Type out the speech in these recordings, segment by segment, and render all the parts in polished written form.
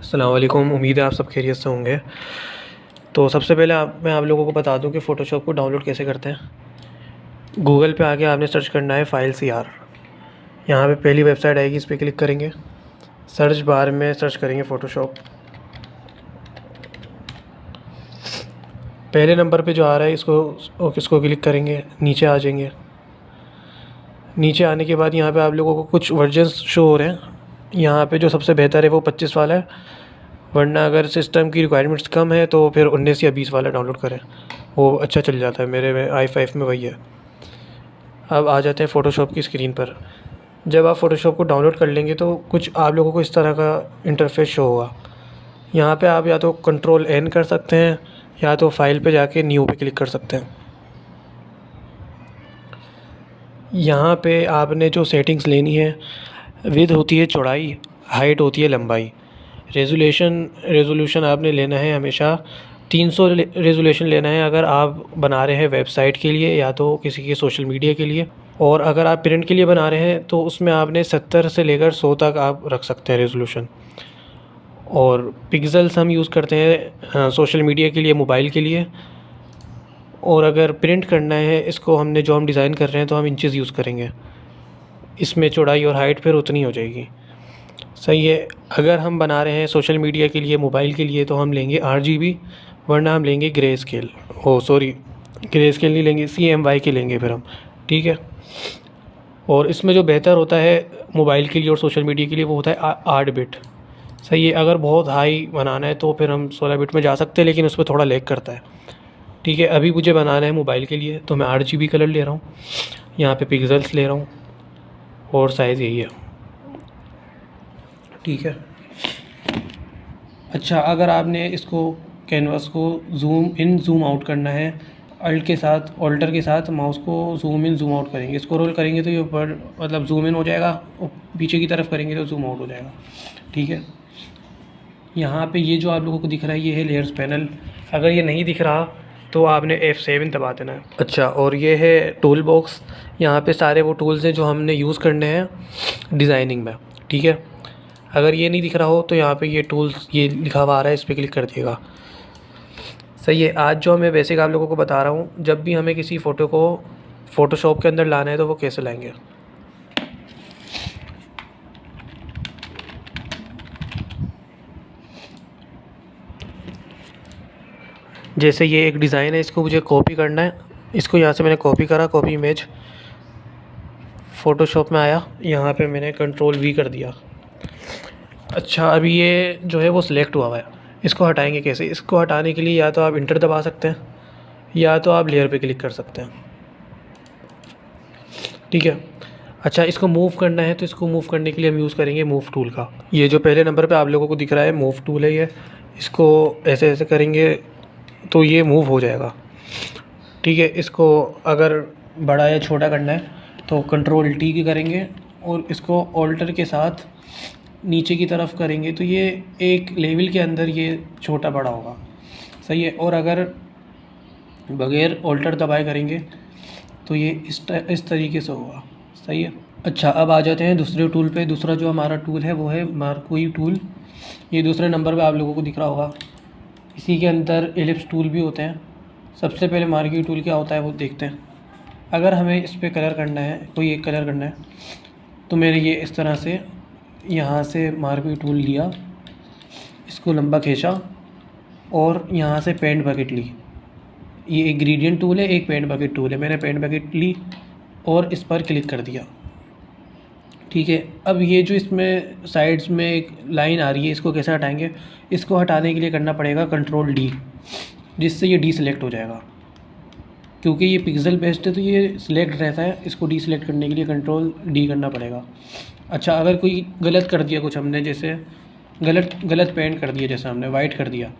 अस्सलाम वालेकुम। उम्मीद है आप सब खैरियत से होंगे। तो सबसे पहले मैं आप लोगों को बता दूं कि फ़ोटोशॉप को डाउनलोड कैसे करते हैं। गूगल पे आके आपने सर्च करना है फाइल CR। यहाँ पे पहली वेबसाइट आएगी, इस पर क्लिक करेंगे। सर्च बार में सर्च करेंगे फ़ोटोशॉप। पहले नंबर पे जो आ रहा है इसको क्लिक करेंगे, नीचे आ जाएंगे। नीचे आने के बाद यहाँ पे आप लोगों को कुछ वर्जन्स शो हो रहे हैं। यहाँ पे जो सबसे बेहतर है वो 25 वाला है, वरना अगर सिस्टम की रिक्वायरमेंट्स कम है तो फिर 19 या 20 वाला डाउनलोड करें, वो अच्छा चल जाता है। मेरे में i5 में वही है। अब आ जाते हैं फ़ोटोशॉप की स्क्रीन पर। जब आप फ़ोटोशॉप को डाउनलोड कर लेंगे तो कुछ आप लोगों को इस तरह का इंटरफेस शो होगा। यहाँ पे आप या तो Ctrl+N कर सकते हैं या तो फाइल पे जाके न्यू पे क्लिक कर सकते हैं। यहाँ पे आपने जो सेटिंग्स लेनी है, विड्थ होती है चौड़ाई, हाइट होती है लंबाई, रेजोल्यूशन आपने लेना है हमेशा 300 रेजोल्यूशन लेना है अगर आप बना रहे हैं वेबसाइट के लिए या तो किसी के सोशल मीडिया के लिए। और अगर आप प्रिंट के लिए बना रहे हैं तो उसमें आपने 70 से लेकर 100 तक आप रख सकते हैं रेजोल्यूशन। और पिक्सेल्स हम यूज़ करते हैं सोशल मीडिया के लिए, मोबाइल के लिए। और अगर प्रिंट करना है इसको, हमने जो हम डिज़ाइन कर रहे हैं तो हम इंचेस यूज़ करेंगे। इसमें चौड़ाई और हाइट फिर उतनी हो जाएगी। सही है। अगर हम बना रहे हैं सोशल मीडिया के लिए, मोबाइल के लिए, तो हम लेंगे RGB, वरना हम लेंगे ग्रे स्केल। ग्रे स्केल नहीं लेंगे, CMY के लेंगे फिर हम। ठीक है। और इसमें जो बेहतर होता है मोबाइल के लिए और सोशल मीडिया के लिए वो होता है 8 बिट। सही है। अगर बहुत हाई बनाना है तो फिर हम 16 बिट में जा सकते हैं, लेकिन उसमें थोड़ा लैग करता है। ठीक है। अभी मुझे बनाना है मोबाइल के लिए तो मैं 8GB कलर ले रहा हूँ। यहाँ पे पिक्सेल्स ले रहा हूँ और साइज़ यही है। ठीक है। अच्छा, अगर आपने इसको कैनवास को ज़ूम इन ज़ूम आउट करना है, ऑल्टर के साथ माउस को ज़ूम इन ज़ूम आउट करेंगे। इसको रोल करेंगे तो ये ऊपर मतलब ज़ूम इन हो जाएगा, और पीछे की तरफ करेंगे तो ज़ूम आउट हो जाएगा। ठीक है। यहाँ पे ये जो आप लोगों को दिख रहा है ये है लेयर्स पैनल। अगर ये नहीं दिख रहा तो आपने F7 दबा देना है। अच्छा, और ये है टूल बॉक्स। यहाँ पे सारे वो टूल्स हैं जो हमने यूज़ करने हैं डिज़ाइनिंग में। ठीक है। अगर ये नहीं दिख रहा हो तो यहाँ पे ये टूल्स ये लिखा हुआ आ रहा है, इस पर क्लिक कर दिएगा। सही है। आज जो मैं बेसिक आप लोगों को बता रहा हूँ, जब भी हमें किसी फ़ोटो को फ़ोटोशॉप के अंदर लाना है तो वो कैसे लाएंगे। जैसे ये एक डिज़ाइन है, इसको मुझे कॉपी करना है। इसको यहाँ से मैंने कॉपी करा, कॉपी इमेज, फ़ोटोशॉप में आया, यहाँ पे मैंने Ctrl+V कर दिया। अच्छा, अभी ये जो है वो सिलेक्ट हुआ है। इसको हटाएंगे कैसे? इसको हटाने के लिए या तो आप इंटर दबा सकते हैं या तो आप लेयर पे क्लिक कर सकते हैं। ठीक है। अच्छा, इसको मूव करना है तो इसको मूव करने के लिए हम यूज़ करेंगे मूव टूल का। ये जो पहले नंबर पे आप लोगों को दिख रहा है मूव टूल है ये। इसको ऐसे ऐसे करेंगे तो ये मूव हो जाएगा। ठीक है। इसको अगर बड़ा या छोटा करना है तो Ctrl+T की करेंगे और इसको ऑल्टर के साथ नीचे की तरफ करेंगे तो ये एक लेवल के अंदर ये छोटा बड़ा होगा। सही है। और अगर बगैर ऑल्टर दबाए करेंगे तो ये इस तरीके से होगा। सही है। अच्छा, अब आ जाते हैं दूसरे टूल पे। दूसरा जो हमारा टूल है वो है मार्क्वी टूल। ये दूसरे नंबर पे आप लोगों को दिख रहा होगा। इसी के अंदर एलिप्स टूल भी होते हैं। सबसे पहले मार्क्वी टूल क्या होता है वो देखते हैं। अगर हमें इस पर कलर करना है, कोई एक कलर करना है, तो मैंने ये इस तरह से यहाँ से मार्क्वी टूल लिया, इसको लंबा खींचा और यहाँ से पेंट बकेट ली। ये एक ग्रेडियंट टूल है, एक पेंट बकेट टूल है। मैंने पेंट बकेट ली और इस पर क्लिक कर दिया। ठीक है। अब ये जो इसमें साइड्स में एक लाइन आ रही है, इसको कैसे हटाएंगे? इसको हटाने के लिए करना पड़ेगा Ctrl+D, जिससे ये डीसेलेक्ट हो जाएगा। क्योंकि ये पिक्सल बेस्ड है तो ये सिलेक्ट रहता है, इसको डीसेलेक्ट करने के लिए Ctrl+D करना पड़ेगा। अच्छा, अगर कोई गलत कर दिया कुछ हमने, जैसे गलत पेंट कर दिया, जैसे हमने वाइट कर दिया,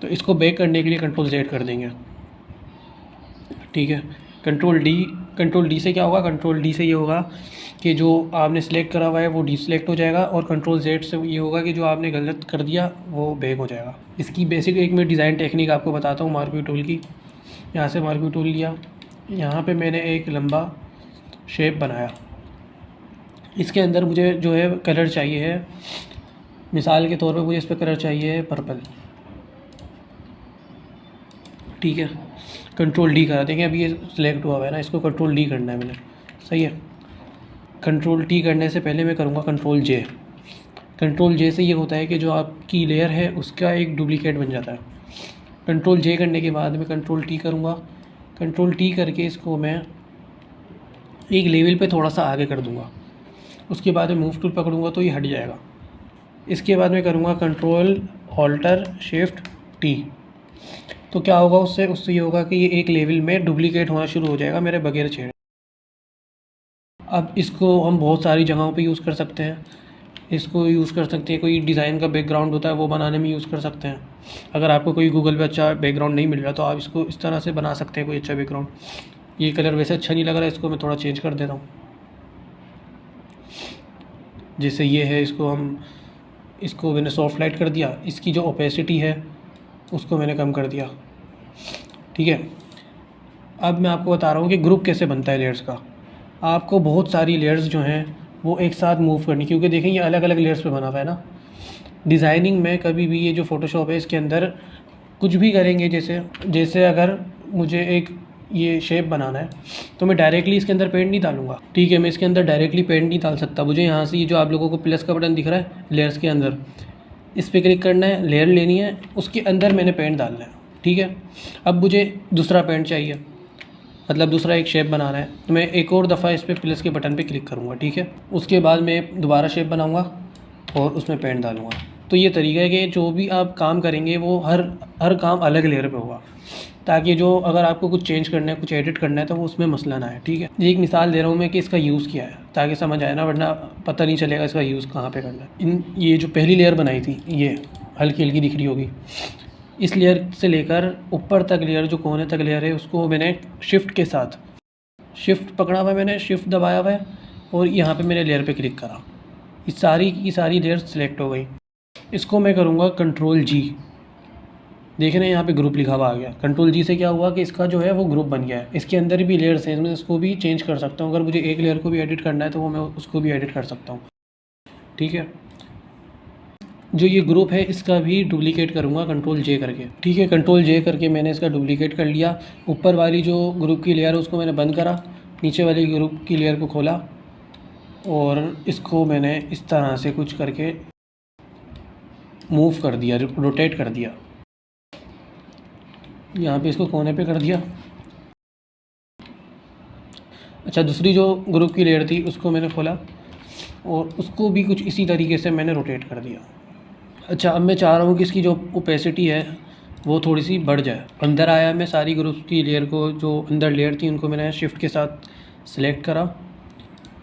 तो इसको बैक करने के लिए Ctrl+Z कर देंगे। ठीक है। Ctrl+D से क्या होगा? Ctrl+D से ये होगा कि जो आपने सेलेक्ट करा हुआ है वो डीसेलेक्ट हो जाएगा, और Ctrl+Z से ये होगा कि जो आपने गलत कर दिया वो बैक हो जाएगा। इसकी बेसिक एक मैं डिज़ाइन टेक्निक आपको बताता हूँ मार्क्वी टूल की। यहाँ से मार्क्वी टूल लिया, यहाँ पे मैंने एक लंबा शेप बनाया। इसके अंदर मुझे जो है कलर चाहिए है मिसाल के तौर पे मुझे इस पर कलर चाहिए पर्पल, ठीक है। कंट्रोल डी करा देंगे, अभी ये सिलेक्ट हुआ है ना, इसको कंट्रोल डी करना है मैंने, सही है। कंट्रोल टी करने से पहले मैं करूँगा कंट्रोल जे। कंट्रोल जे से ये होता है कि जो आपकी लेयर है उसका एक डुप्लीकेट बन जाता है। कंट्रोल जे करने के बाद मैं कंट्रोल टी करूँगा। कंट्रोल टी करके इसको मैं एक लेवल पे थोड़ा सा आगे कर दूँगा। उसके बाद मैं मूव टूल पकड़ूँगा तो ये हट जाएगा। इसके बाद मैं करूँगा कंट्रोल ऑल्टर शिफ्ट टी। तो क्या होगा उससे ये होगा कि ये एक लेवल में डुप्लीकेट होना शुरू हो जाएगा मेरे बगैर छेड़े। अब इसको हम बहुत सारी जगहों पे यूज़ कर सकते हैं। इसको यूज़ कर सकते हैं, कोई डिज़ाइन का बैकग्राउंड होता है वो बनाने में यूज़ कर सकते हैं। अगर आपको कोई गूगल पे अच्छा बैकग्राउंड नहीं मिल रहा तो आप इसको इस तरह से बना सकते हैं कोई अच्छा बैकग्राउंड। ये कलर वैसे अच्छा नहीं लग रहा है, इसको मैं थोड़ा चेंज कर देता हूँ। जैसे ये है, इसको मैंने सॉफ्ट लाइट कर दिया। इसकी जो ओपेसिटी है उसको मैंने कम कर दिया, ठीक है। अब मैं आपको बता रहा हूँ कि ग्रुप कैसे बनता है लेयर्स का। आपको बहुत सारी लेयर्स जो हैं वो एक साथ मूव करनी, क्योंकि देखें ये अलग अलग लेयर्स पे बना हुआ है ना। डिज़ाइनिंग में कभी भी ये जो फ़ोटोशॉप है इसके अंदर कुछ भी करेंगे, जैसे अगर मुझे एक ये शेप बनाना है तो मैं डायरेक्टली इसके अंदर पेंट नहीं डालूंगा, ठीक है। मैं इसके अंदर डायरेक्टली पेंट नहीं डाल सकता। मुझे यहाँ से ये जो आप लोगों को प्लस का बटन दिख रहा है लेयर्स के अंदर, इस पर क्लिक करना है, लेयर लेनी है, उसके अंदर मैंने पेंट डालना है, ठीक है। अब मुझे दूसरा पेंट चाहिए, मतलब दूसरा एक शेप बनाना है, तो मैं एक और दफ़ा इस पर प्लस के बटन पे क्लिक करूँगा, ठीक है। उसके बाद मैं दोबारा शेप बनाऊँगा और उसमें पेंट डालूँगा। तो ये तरीका है कि जो भी आप काम करेंगे वो हर काम अलग लेयर पे होगा, ताकि जो अगर आपको कुछ चेंज करना है, कुछ एडिट करना है तो वो उसमें मसला ना है, ठीक है। ये एक मिसाल दे रहा हूँ मैं कि इसका यूज़ क्या है, ताकि समझ आए ना, वरना पता नहीं चलेगा इसका यूज़ कहाँ पे करना है। ये जो पहली लेयर बनाई थी ये हल्की हल्की दिख रही होगी, इस लेयर से लेकर ऊपर तक लेयर, जो कोने तक लेयर है, उसको मैंने शिफ्ट के साथ, शिफ्ट पकड़ा हुआ है मैंने, शिफ्ट दबाया हुआ है और यहाँ पे मैंने लेयर पे क्लिक करा, ये सारी की सारी लेयर सेलेक्ट हो गई। इसको मैं करूँगा कंट्रोल जी। देख रहे हैं यहाँ पे ग्रुप लिखा हुआ आ गया। कंट्रोल जी से क्या हुआ कि इसका जो है वो ग्रुप बन गया है। इसके अंदर भी लेयर्स हैं, मैं इसको भी चेंज कर सकता हूँ। अगर मुझे एक लेयर को भी एडिट करना है तो वो मैं उसको भी एडिट कर सकता हूँ, ठीक है। जो ये ग्रुप है इसका भी डुप्लीकेट करूँगा कंट्रोल जे करके, ठीक है। कंट्रोल जे करके मैंने इसका डुप्लीकेट कर लिया। ऊपर वाली जो ग्रुप की लेयर है उसको मैंने बंद करा, नीचे वाली ग्रुप की लेयर को खोला और इसको मैंने इस तरह से कुछ करके मूव कर दिया, रोटेट कर दिया। यहाँ पे इसको कोने पे कर दिया। अच्छा, दूसरी जो ग्रुप की लेयर थी उसको मैंने खोला और उसको भी कुछ इसी तरीके से मैंने रोटेट कर दिया। अच्छा, अब मैं चाह रहा हूँ कि इसकी जो ओपेसिटी है वो थोड़ी सी बढ़ जाए। अंदर आया मैं, सारी ग्रुप की लेयर को, जो अंदर लेयर थी उनको मैंने शिफ्ट के साथ सिलेक्ट करा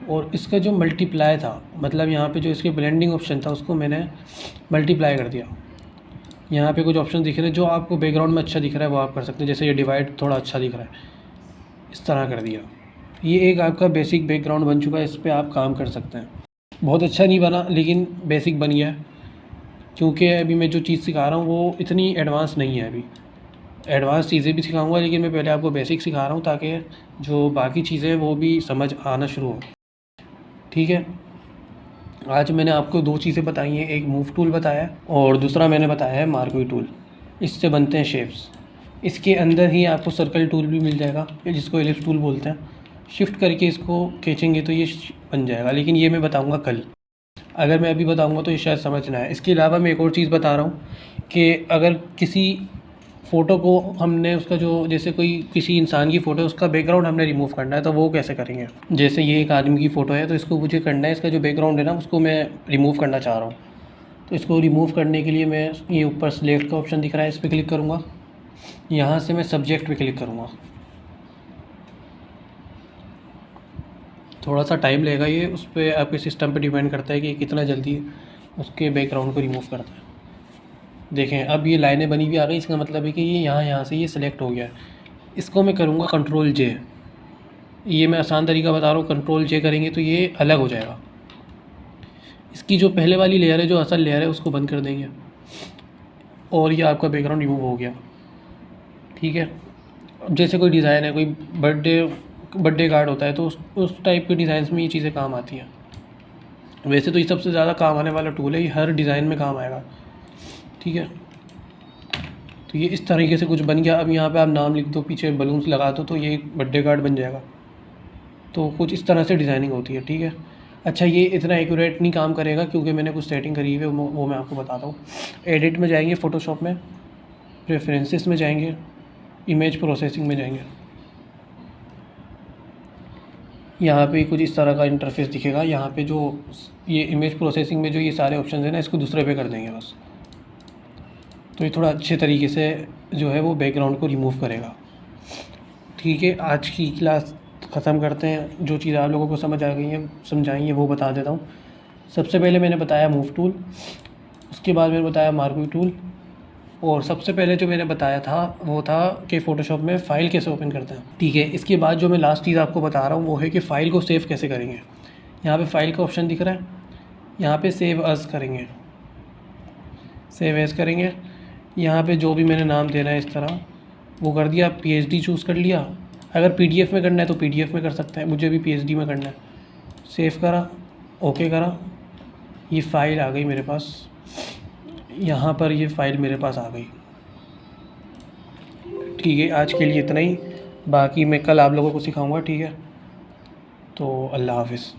और इसका जो मल्टीप्लाई था, मतलब यहाँ पे जो इसके ब्लेंडिंग ऑप्शन था उसको मैंने मल्टीप्लाई कर दिया। यहाँ पे कुछ ऑप्शन दिख रहे हैं जो आपको बैकग्राउंड में अच्छा दिख रहा है वो आप कर सकते हैं। जैसे ये डिवाइड थोड़ा अच्छा दिख रहा है, इस तरह कर दिया। ये एक आपका बेसिक बैकग्राउंड बन चुका है, इस पर आप काम कर सकते हैं। बहुत अच्छा नहीं बना लेकिन बेसिक बन गया है, क्योंकि अभी मैं जो चीज़ सिखा रहा हूँ वो इतनी एडवांस नहीं है। अभी एडवांस चीज़ें भी सिखाऊंगा लेकिन मैं पहले आपको बेसिक सिखा रहा हूँ ताकि जो बाकी चीज़ें हैं वो भी समझ आना शुरू हो, ठीक है। आज मैंने आपको दो चीज़ें बताई हैं, एक मूव टूल बताया है और दूसरा मैंने बताया है मार्क्वी टूल। इससे बनते हैं शेप्स। इसके अंदर ही आपको सर्कल टूल भी मिल जाएगा, जिसको एलिप्स टूल बोलते हैं। शिफ्ट करके इसको खींचेंगे तो ये बन जाएगा, लेकिन ये मैं बताऊंगा कल। अगर मैं अभी बताऊंगा तो ये शायद समझ ना आए। इसके अलावा मैं एक और चीज़ बता रहा हूँ कि अगर किसी फ़ोटो को हमने उसका जो, जैसे कोई किसी इंसान की फ़ोटो है उसका बैकग्राउंड हमने रिमूव करना है तो वो कैसे करेंगे। जैसे ये एक आदमी की फ़ोटो है तो इसको मुझे करना है, इसका जो बैकग्राउंड है ना उसको मैं रिमूव करना चाह रहा हूँ। तो इसको रिमूव करने के लिए मैं, ये ऊपर सिलेक्ट का ऑप्शन दिख रहा है, इस पर क्लिक करूँगा। यहाँ से मैं सब्जेक्ट पे क्लिक करूँगा। थोड़ा सा टाइम लेगा ये, उस पर आपके सिस्टम पे डिपेंड करता है कि कितना जल्दी उसके बैकग्राउंड को रिमूव करता है। देखें अब ये लाइनें बनी हुई आ गई, इसका मतलब है कि ये यहाँ से ये सिलेक्ट हो गया है। इसको मैं करूँगा कंट्रोल जे। ये मैं आसान तरीका बता रहा हूँ, कंट्रोल जे करेंगे तो ये अलग हो जाएगा। इसकी जो पहले वाली लेयर है, जो असल लेयर है, उसको बंद कर देंगे और ये आपका बैकग्राउंड रिमूव हो गया, ठीक है। अब जैसे कोई डिज़ाइन है, कोई बर्थडे कार्ड होता है तो उस टाइप के डिज़ाइंस में ये चीज़ें काम आती हैं। वैसे तो ये सबसे ज़्यादा काम आने वाला टूल है, ये हर डिज़ाइन में काम आएगा, ठीक है। तो ये इस तरीके से कुछ बन गया। अब यहाँ पे आप नाम लिख दो, पीछे बलून्स लगा दो, तो ये एक बर्थडे कार्ड बन जाएगा। तो कुछ इस तरह से डिज़ाइनिंग होती है, ठीक है। अच्छा, ये इतना एक्यूरेट नहीं काम करेगा क्योंकि मैंने कुछ सेटिंग करी हुई है, वो मैं आपको बताता हूँ। एडिट में जाएंगे, फ़ोटोशॉप में, प्रेफरेंसेस में जाएंगे, इमेज प्रोसेसिंग में जाएंगे। यहाँ पे कुछ इस तरह का इंटरफेस दिखेगा। यहाँ पे जो ये इमेज प्रोसेसिंग में जो ये सारे ऑप्शन हैं ना, इसको दूसरे पे कर देंगे बस। तो ये थोड़ा अच्छे तरीके से जो है वो बैकग्राउंड को रिमूव करेगा, ठीक है। आज की क्लास ख़त्म करते हैं। जो चीज़ आप लोगों को समझ आ गई है, समझाई है, वो बता देता हूँ। सबसे पहले मैंने बताया मूव टूल, उसके बाद मैंने बताया मार्क्वी टूल, और सबसे पहले जो मैंने बताया था वो था कि फ़ोटोशॉप में फ़ाइल कैसे ओपन करते हैं, ठीक है। इसके बाद जो मैं लास्ट चीज़ आपको बता रहा हूँ वो है कि फ़ाइल को सेव कैसे करेंगे। यहाँ पे फ़ाइल का ऑप्शन दिख रहा है, यहाँ पे सेव अस करेंगे, सेव एज़ करेंगे। यहाँ पे जो भी मैंने नाम देना है इस तरह वो कर दिया, PhD चूज़ कर लिया। अगर PDF में करना है तो PDF में कर सकते हैं, मुझे भी PhD में करना है। सेव करा, ओके करा, ये फ़ाइल आ गई मेरे पास। यहाँ पर ये फ़ाइल मेरे पास आ गई, ठीक है। आज के लिए इतना ही, बाकी मैं कल आप लोगों को सिखाऊंगा, ठीक है। तो अल्लाह हाफ़िज़।